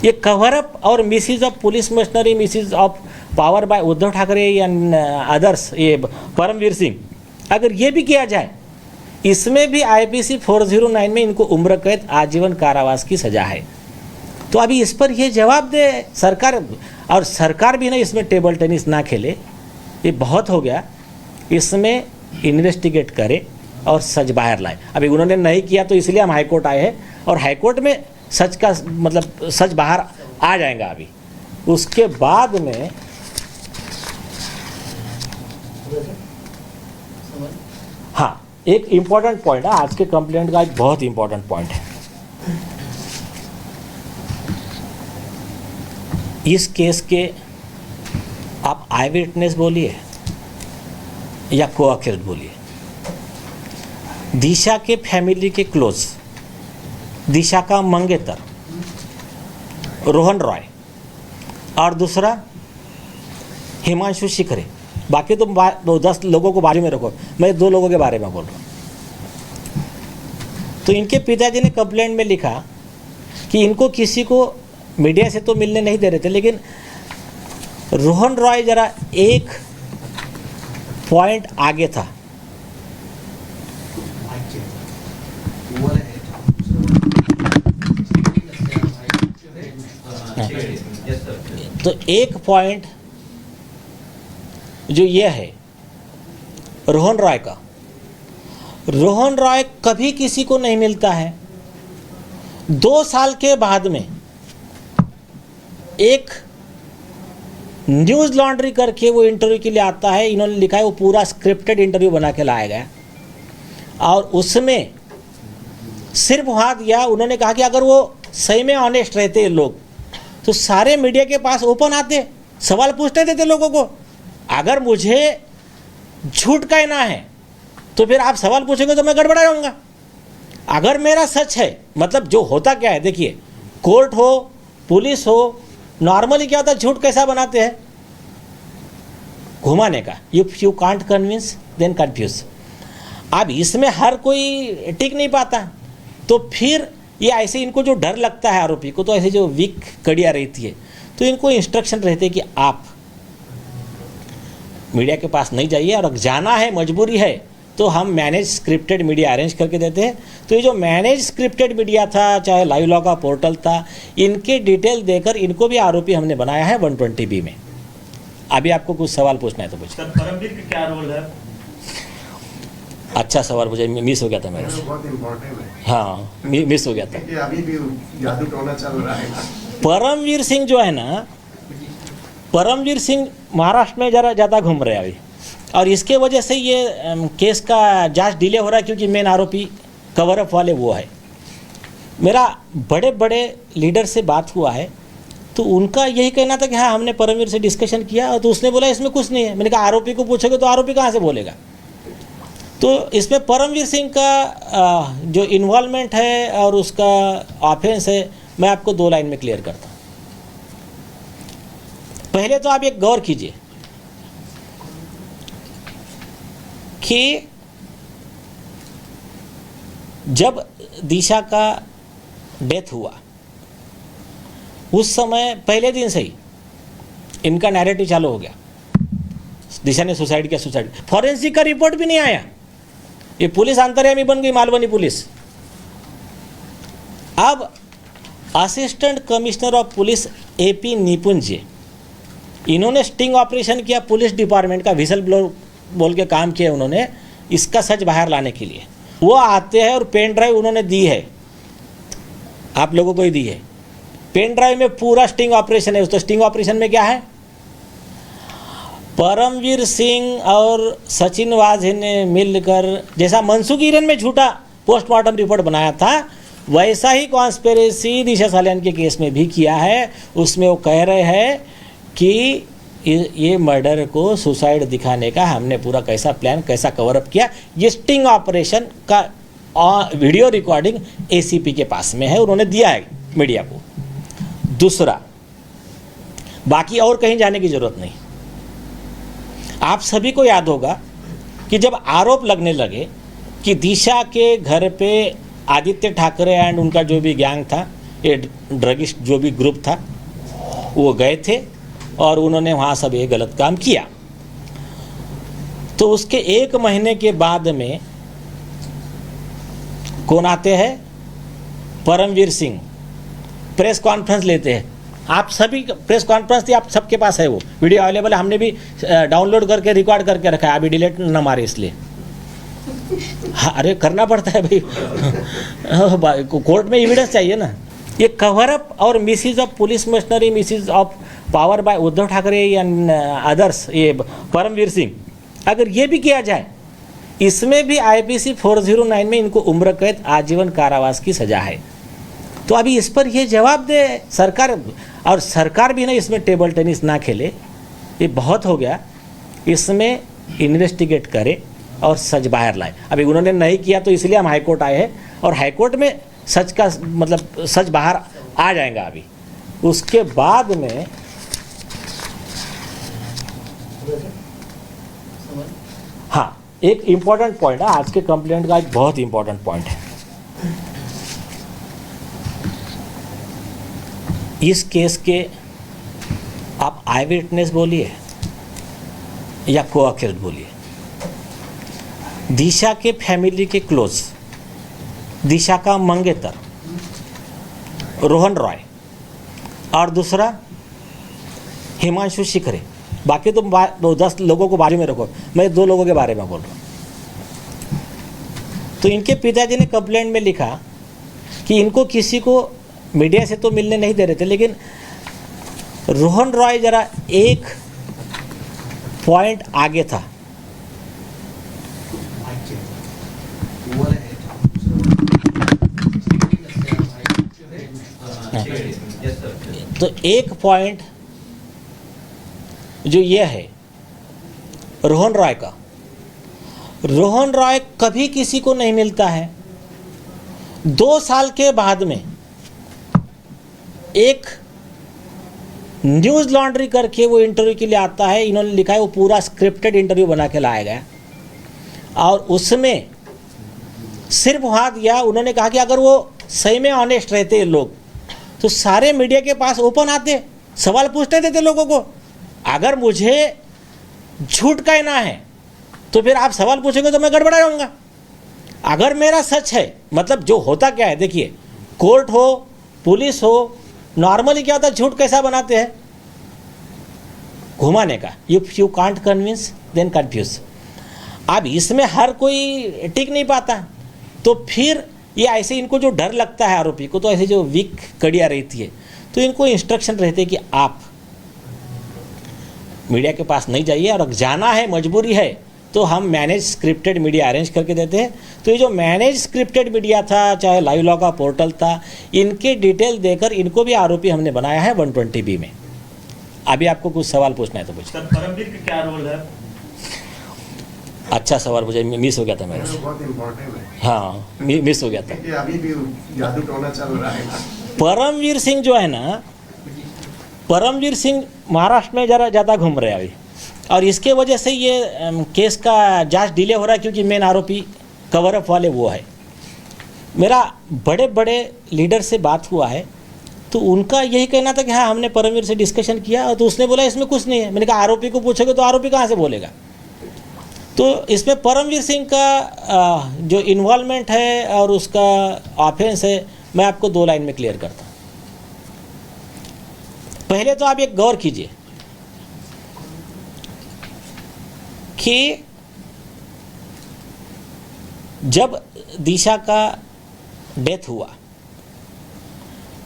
ये cover up और misuse of police machinery, misuse of power bye Uddhav Thackeray and others, ये परमवीर सिंह, अगर ये भी किया जाए, इसमें भी IPC 409 में इनको उम्र कैद आजीवन कारावास की सजा है। तो अभी इस पर ये जवाब दे सरकार, और सरकार भी ना इसमें टेबल टेनिस ना खेले, ये बहुत हो गया, इसमें इन्वेस्टिगेट करे और सच बाहर लाए। अभी उन्होंने नहीं किया तो इसलिए हम हाईकोर्ट आए हैं, और हाईकोर्ट में सच का मतलब सच बाहर आ जाएगा। अभी उसके बाद में हाँ, एक इम्पॉर्टेंट पॉइंट है आज के कंप्लेंट का, एक बहुत इम्पॉर्टेंट पॉइंट है। इस केस के आप आई विटनेस बोलिए या को-अक्यूज्ड बोलिए, दिशा के फैमिली के क्लोज, दिशा का मंगेतर रोहन रॉय और दूसरा हिमांशु शिखरे, बाकी तो 10 लोगों को बारे में रखो, मैं 2 लोगों के बारे में बोल रहा हूँ। तो इनके पिताजी ने कंप्लेंट में लिखा कि इनको किसी को मीडिया से तो मिलने नहीं दे रहे थे, लेकिन रोहन रॉय जरा एक पॉइंट आगे था। तो एक पॉइंट जो ये है रोहन रॉय का, रोहन रॉय कभी किसी को नहीं मिलता है। 2 साल के बाद में एक न्यूज़ लॉन्ड्री करके वो इंटरव्यू के लिए आता है, इन्होंने लिखा है वो पूरा स्क्रिप्टेड इंटरव्यू बना के लाया गया, और उसमें सिर्फ वहाँ दिया, उन्होंने कहा कि अगर वो सही में ऑनेस्ट रहते लोग तो सारे मीडिया के पास ओपन आते, सवाल पूछते देते लोगों को। अगर मुझे झूठ कहना है तो फिर आप सवाल पूछेंगे तो मैं गड़बड़ा जाऊंगा। अगर मेरा सच है, मतलब जो होता क्या है, देखिए कोर्ट हो, पुलिस हो, नॉर्मली क्या होता है, झूठ कैसा बनाते हैं, घुमाने का, you can't convince then confuse. अब इसमें हर कोई टिक नहीं पाता, तो फिर ये ऐसे इनको जो डर लगता है आरोपी को, तो ऐसे जो वीक कड़ियाँ रहती है, तो इनको इंस्ट्रक्शन रहते हैं कि आप मीडिया के पास नहीं जाइए, और जाना है मजबूरी है तो हम मैनेज स्क्रिप्टेड मीडिया अरेंज करके देते हैं। तो ये जो मैनेज स्क्रिप्टेड मीडिया था, चाहे लाइव लॉ का पोर्टल था, इनके डिटेल देकर इनको भी आरोपी हमने बनाया है 120B में। अभी आपको कुछ सवाल पूछना है तो पूछिए। परमवीर का क्या रोल है? अच्छा सवाल, मुझे मिस हो गया था मेरा, बहुत इम्पोर्टेंट है। हाँ मिस हो गया था। क्योंकि अभी भी जादू टोना चल रहा है। परमवीर सिंह जो है ना, परमवीर सिंह महाराष्ट्र में जरा ज़्यादा घूम रहे हैं अभी, और इसके वजह से ये केस का जांच डिले हो रहा है, क्योंकि मेन आरोपी कवर अप वाले वो है। मेरा बड़े बड़े लीडर से बात हुआ है, तो उनका यही कहना था कि हाँ हमने परमवीर से डिस्कशन किया, और तो उसने बोला इसमें कुछ नहीं है। मैंने कहा आरोपी को पूछोगे तो आरोपी कहाँ से बोलेगा। तो इसमें परमवीर सिंह का जो इन्वॉल्वमेंट है और उसका ऑफेंस है, मैं आपको 2 लाइन में क्लियर करता हूँ। पहले तो आप एक गौर कीजिए कि जब दिशा का डेथ हुआ उस समय पहले दिन से ही इनका नैरेटिव चालू हो गया, दिशा ने सुसाइड किया, सुसाइड। फॉरेंसिक का रिपोर्ट भी नहीं आया, ये पुलिस अंतर्यामी बन गई, मालवनी पुलिस। अब assistant commissioner of police AP निपुंज जी, इन्होंने स्टिंग ऑपरेशन किया, पुलिस डिपार्टमेंट का विसल ब्लोअर बोल के काम किया उन्होंने, इसका सच बाहर लाने के लिए। वो आते हैं और पेन ड्राइव उन्होंने दी है, आप लोगों को ही दी है। पेन ड्राइव में पूरा स्टिंग ऑपरेशन है। तो स्टिंग ऑपरेशन में क्या है, परमवीर सिंह और सचिन वाझे ने मिलकर, जैसा मनसुख हिरेन में झूठा पोस्टमार्टम रिपोर्ट बनाया था, वैसा ही कॉन्स्पिरेसी दिशा सालियान के केस में भी किया है। उसमें वो कह रहे हैं कि ये मर्डर को सुसाइड दिखाने का हमने पूरा कैसा प्लान, कैसा कवर अप किया। ये स्टिंग ऑपरेशन का वीडियो रिकॉर्डिंग ACP के पास में है, उन्होंने दिया है मीडिया को। दूसरा, बाकी और कहीं जाने की जरूरत नहीं। आप सभी को याद होगा कि जब आरोप लगने लगे कि दिशा के घर पे आदित्य ठाकरे एंड उनका जो भी गैंग था, ये ड्रगिस्ट जो भी ग्रुप था वो गए थे और उन्होंने वहाँ सब ये गलत काम किया। तो उसके 1 महीने के बाद में कौन आते हैं? परमवीर सिंह प्रेस कॉन्फ्रेंस लेते हैं। आप सभी प्रेस कॉन्फ्रेंस थी, आप सबके पास है, वो वीडियो अवेलेबल है, हमने भी डाउनलोड करके रिकॉर्ड करके रखा है, अभी डिलीट ना मारे इसलिए। हाँ, अरे करना पड़ता है भाई कोर्ट में एविडेंस चाहिए ना। ये कवर अप और misuse of police machinery, misuse of power bye Uddhav Thackeray and others, ये परमवीर सिंह, अगर ये भी किया जाए, इसमें भी IPC 409 में इनको उम्र कैद आजीवन कारावास की सजा है। तो अभी इस पर ये जवाब दे सरकार, और सरकार भी ना इसमें टेबल टेनिस ना खेले, ये बहुत हो गया, इसमें इन्वेस्टिगेट करे और सच बाहर लाए। अभी उन्होंने नहीं किया तो इसलिए हम हाईकोर्ट आए हैं, और हाईकोर्ट में सच का मतलब सच बाहर आ जाएगा। अभी उसके बाद में हाँ, एक इम्पॉर्टेंट पॉइंट है आज के कंप्लेंट का, एक बहुत इम्पॉर्टेंट पॉइंट है। इस केस के आप आई विटनेस बोलिए या को-अक्यूज्ड बोलिए, दिशा के फैमिली के क्लोज, दिशा का मंगेतर रोहन रॉय और दूसरा हिमांशु शिखरे, बाकी तो 10 लोगों को बाजू में रखो, मैं 2 लोगों के बारे में बोल रहा हूँ। तो इनके पिताजी ने कंप्लेंट में लिखा कि इनको किसी को मीडिया से तो मिलने नहीं दे रहे थे, लेकिन रोहन रॉय जरा एक पॉइंट आगे था। तो एक पॉइंट जो ये है रोहन रॉय का, रोहन रॉय कभी किसी को नहीं मिलता है। 2 साल के बाद में एक न्यूज़ लॉन्ड्री करके वो इंटरव्यू के लिए आता है, इन्होंने लिखा है वो पूरा स्क्रिप्टेड इंटरव्यू बना के लाया गया, और उसमें सिर्फ वहाँ दिया, उन्होंने कहा कि अगर वो सही में ऑनेस्ट रहते लोग तो सारे मीडिया के पास ओपन आते, सवाल पूछते देते लोगों को। अगर मुझे झूठ कहना है तो फिर आप सवाल पूछेंगे तो मैं गड़बड़ा जाऊंगा। अगर मेरा सच है, मतलब जो होता क्या है, देखिए कोर्ट हो पुलिस हो, नॉर्मली क्या होता है, झूठ कैसा बनाते हैं, घुमाने का, you can't convince then confuse. अब इसमें हर कोई टिक नहीं पाता, तो फिर ये ऐसे इनको जो डर लगता है आरोपी को, तो ऐसे जो वीक कड़ियाँ रहती है, तो इनको इंस्ट्रक्शन रहते हैं कि आप मीडिया के पास नहीं जाइए, और जाना है मजबूरी है तो हम मैनेज स्क्रिप्टेड मीडिया अरेंज करके देते हैं। तो ये जो मैनेज स्क्रिप्टेड मीडिया था, चाहे लाइव लॉ का पोर्टल था, इनके डिटेल देकर इनको भी आरोपी हमने बनाया है 120B में। अभी आपको कुछ सवाल पूछना है तो पूछिए। सर, परमवीर का क्या रोल है? अच्छा सवाल मुझे मिस हो गया था मेरे से। बहुत इम्पोर्टेंट है, हाँ, मिस हो गया था। क्योंकि अभी भी जादू टोना चल रहा है ना। परमवीर सिंह जो है ना, परमवीर सिंह महाराष्ट्र में ज़रा ज़्यादा घूम रहे हैं अभी, और इसके वजह से ये केस का जांच डिले हो रहा है, क्योंकि मेन आरोपी कवर अप वाले वो है। मेरा बड़े बड़े लीडर से बात हुआ है, तो उनका यही कहना था कि हाँ हमने परमवीर से डिस्कशन किया, तो उसने बोला इसमें कुछ नहीं है। मैंने कहा आरोपी को पूछोगे तो आरोपी कहाँ से बोलेगा। तो इसमें परमवीर सिंह का जो इन्वॉल्वमेंट है और उसका ऑफेंस है, मैं आपको 2 लाइन में क्लियर करता हूँ। पहले तो आप एक गौर कीजिए कि जब दिशा का डेथ हुआ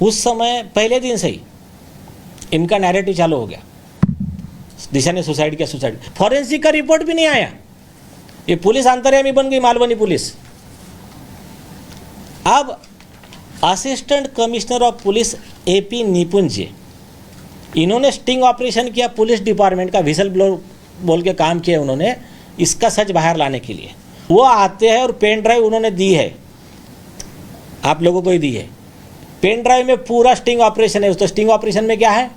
उस समय पहले दिन से ही इनका नैरेटिव चालू हो गया, दिशा ने सुसाइड किया, सुसाइड। फॉरेंसिक का रिपोर्ट भी नहीं आया, ये पुलिस अंतर्यामी बन गई, मालवनी पुलिस। अब assistant commissioner of police AP निपुंज जी, इन्होंने स्टिंग ऑपरेशन किया, पुलिस डिपार्टमेंट का विसल ब्लो बोल के काम किया उन्होंने, इसका सच बाहर लाने के लिए। वो आते हैं और पेन ड्राइव उन्होंने दी है, आप लोगों को ही दी है। पेन ड्राइव में पूरा स्टिंग ऑपरेशन है। तो स्टिंग ऑपरेशन में क्या है,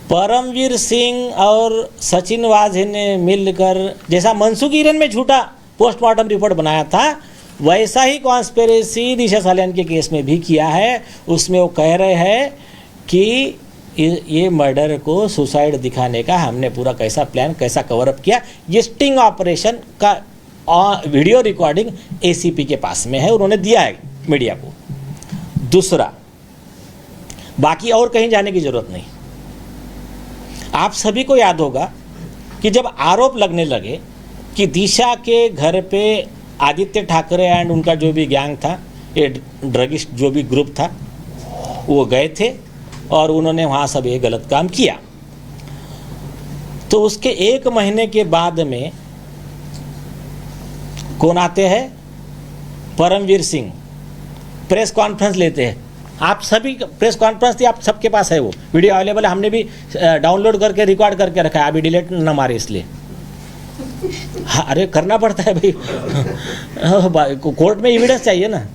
परमवीर सिंह और सचिन वाझे ने मिलकर, जैसा मनसुख हिरेन में झूठा पोस्टमार्टम रिपोर्ट बनाया था, वैसा ही कॉन्स्पिरेसी दिशा सालियान के केस में भी किया है। उसमें वो कह रहे हैं कि ये मर्डर को सुसाइड दिखाने का हमने पूरा कैसा प्लान, कैसा कवरअप किया। ये स्टिंग ऑपरेशन का वीडियो रिकॉर्डिंग एसीपी के पास में है, उन्होंने दिया है मीडिया को। दूसरा, बाकी और कहीं जाने की जरूरत नहीं। आप सभी को याद होगा कि जब आरोप लगने लगे कि दिशा के घर पे आदित्य ठाकरे एंड उनका जो भी गैंग था, ये ड्रगिस्ट जो भी ग्रुप था, वो गए थे और उन्होंने वहाँ सब ये गलत काम किया। तो उसके 1 महीने के बाद में कौन आते हैं? परमवीर सिंह प्रेस कॉन्फ्रेंस लेते हैं। आप सभी प्रेस कॉन्फ्रेंस थी, आप सबके पास है, वो वीडियो अवेलेबल है, हमने भी डाउनलोड करके रिकॉर्ड करके रखा है, अभी डिलीट ना मारे इसलिए। हाँ, अरे करना पड़ता है भाई, कोर्ट में एविडेंस चाहिए ना।